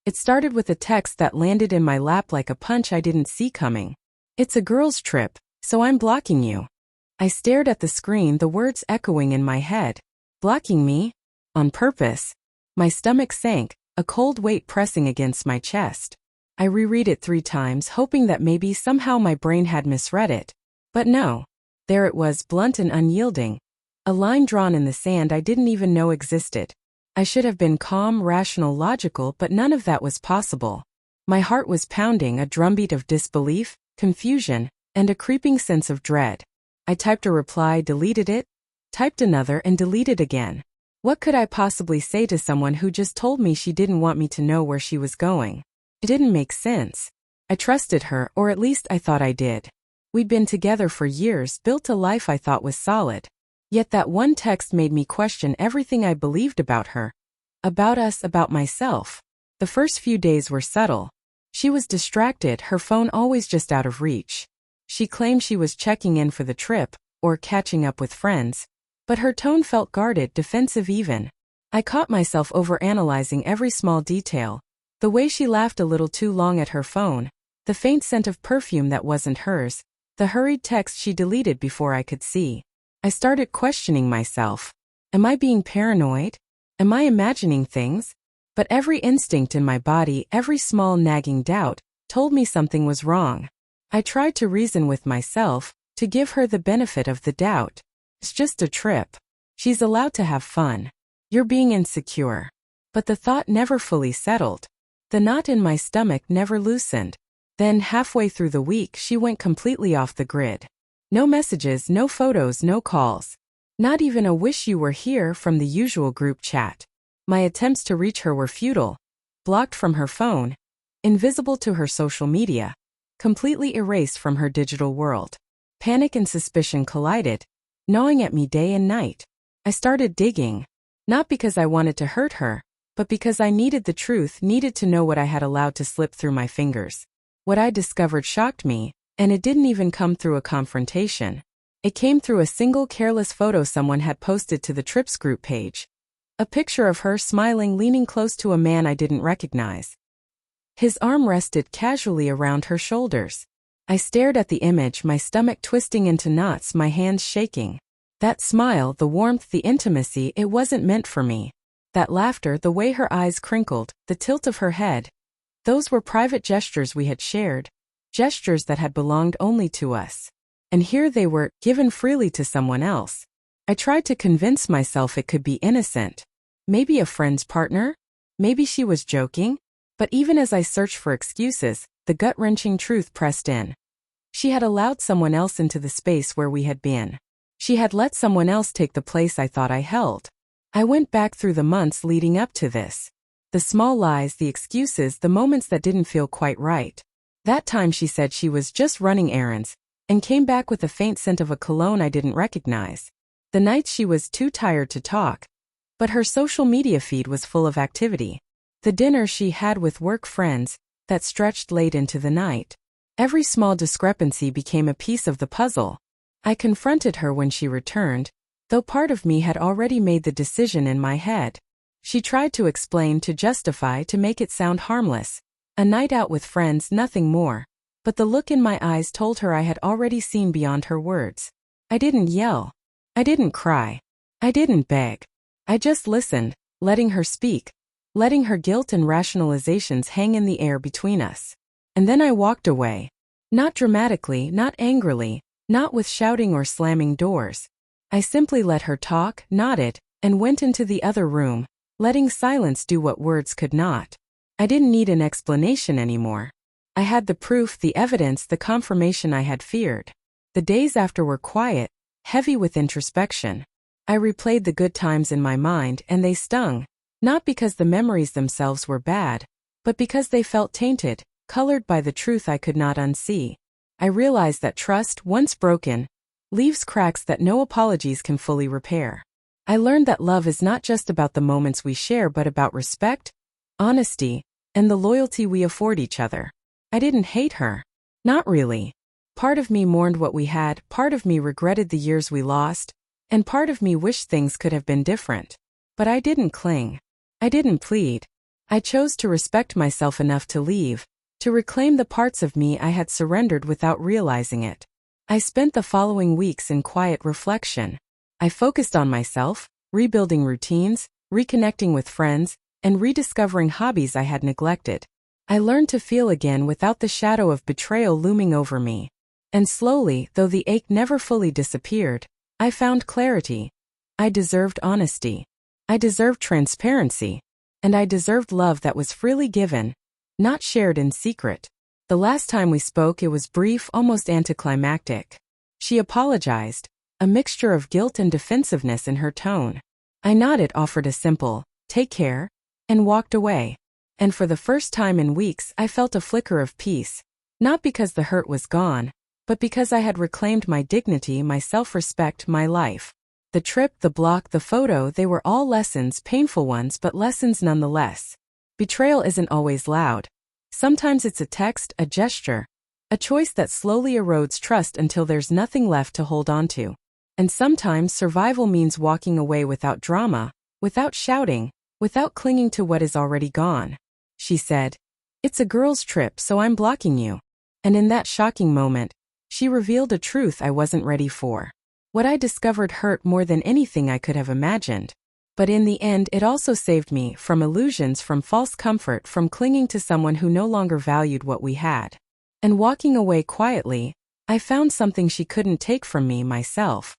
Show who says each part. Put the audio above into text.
Speaker 1: It started with a text that landed in my lap like a punch I didn't see coming. "It's a girls' trip, so I'm blocking you." I stared at the screen, the words echoing in my head. Blocking me? On purpose? My stomach sank, a cold weight pressing against my chest. I reread it 3 times, hoping that maybe somehow my brain had misread it. But no. There it was, blunt and unyielding. A line drawn in the sand I didn't even know existed. I should have been calm, rational, logical, but none of that was possible. My heart was pounding, a drumbeat of disbelief, confusion, and a creeping sense of dread. I typed a reply, deleted it, typed another, and deleted again. What could I possibly say to someone who just told me she didn't want me to know where she was going? It didn't make sense. I trusted her, or at least I thought I did. We'd been together for years, built a life I thought was solid. Yet that one text made me question everything I believed about her. About us, about myself. The first few days were subtle. She was distracted, her phone always just out of reach. She claimed she was checking in for the trip, or catching up with friends. But her tone felt guarded, defensive even. I caught myself overanalyzing every small detail. The way she laughed a little too long at her phone, the faint scent of perfume that wasn't hers, the hurried text she deleted before I could see. I started questioning myself. Am I being paranoid? Am I imagining things? But every instinct in my body, every small nagging doubt, told me something was wrong. I tried to reason with myself, to give her the benefit of the doubt. It's just a trip. She's allowed to have fun. You're being insecure. But the thought never fully settled. The knot in my stomach never loosened. Then, halfway through the week, she went completely off the grid. No messages, no photos, no calls. Not even a "wish you were here" from the usual group chat. My attempts to reach her were futile. Blocked from her phone. Invisible to her social media. Completely erased from her digital world. Panic and suspicion collided, gnawing at me day and night. I started digging. Not because I wanted to hurt her, but because I needed the truth, needed to know what I had allowed to slip through my fingers. What I discovered shocked me, and it didn't even come through a confrontation. It came through a single careless photo someone had posted to the Trips group page. A picture of her smiling, leaning close to a man I didn't recognize. His arm rested casually around her shoulders. I stared at the image, my stomach twisting into knots, my hands shaking. That smile, the warmth, the intimacy, it wasn't meant for me. That laughter, the way her eyes crinkled, the tilt of her head. Those were private gestures we had shared. Gestures that had belonged only to us. And here they were, given freely to someone else. I tried to convince myself it could be innocent. Maybe a friend's partner? Maybe she was joking? But even as I searched for excuses, the gut-wrenching truth pressed in. She had allowed someone else into the space where we had been. She had let someone else take the place I thought I held. I went back through the months leading up to this. The small lies, the excuses, the moments that didn't feel quite right. That time she said she was just running errands, and came back with a faint scent of a cologne I didn't recognize. The nights she was too tired to talk. But her social media feed was full of activity. The dinner she had with work friends, that stretched late into the night. Every small discrepancy became a piece of the puzzle. I confronted her when she returned, though part of me had already made the decision in my head. She tried to explain, to justify, to make it sound harmless. A night out with friends, nothing more. But the look in my eyes told her I had already seen beyond her words. I didn't yell. I didn't cry. I didn't beg. I just listened, letting her speak, letting her guilt and rationalizations hang in the air between us. And then I walked away. Not dramatically, not angrily, not with shouting or slamming doors. I simply let her talk, nodded, and went into the other room, letting silence do what words could not. I didn't need an explanation anymore. I had the proof, the evidence, the confirmation I had feared. The days after were quiet, heavy with introspection. I replayed the good times in my mind, and they stung. Not because the memories themselves were bad, but because they felt tainted, colored by the truth I could not unsee. I realized that trust, once broken, leaves cracks that no apologies can fully repair. I learned that love is not just about the moments we share but about respect, honesty, and the loyalty we afford each other. I didn't hate her. Not really. Part of me mourned what we had, part of me regretted the years we lost, and part of me wished things could have been different. But I didn't cling. I didn't plead. I chose to respect myself enough to leave, to reclaim the parts of me I had surrendered without realizing it. I spent the following weeks in quiet reflection. I focused on myself, rebuilding routines, reconnecting with friends, and rediscovering hobbies I had neglected. I learned to feel again without the shadow of betrayal looming over me. And slowly, though the ache never fully disappeared, I found clarity. I deserved honesty. I deserved transparency. And I deserved love that was freely given, not shared in secret. The last time we spoke, it was brief, almost anticlimactic. She apologized, a mixture of guilt and defensiveness in her tone. I nodded, offered a simple, "Take care," and walked away. And for the first time in weeks, I felt a flicker of peace, not because the hurt was gone, but because I had reclaimed my dignity, my self-respect, my life. The trip, the block, the photo, they were all lessons, painful ones, but lessons nonetheless. Betrayal isn't always loud. Sometimes it's a text, a gesture, a choice that slowly erodes trust until there's nothing left to hold on to. And sometimes survival means walking away without drama, without shouting, without clinging to what is already gone. She said, "It's a girl's trip, so I'm blocking you." And in that shocking moment, she revealed a truth I wasn't ready for. What I discovered hurt more than anything I could have imagined. But in the end, it also saved me from illusions, from false comfort, from clinging to someone who no longer valued what we had. And walking away quietly, I found something she couldn't take from me, myself.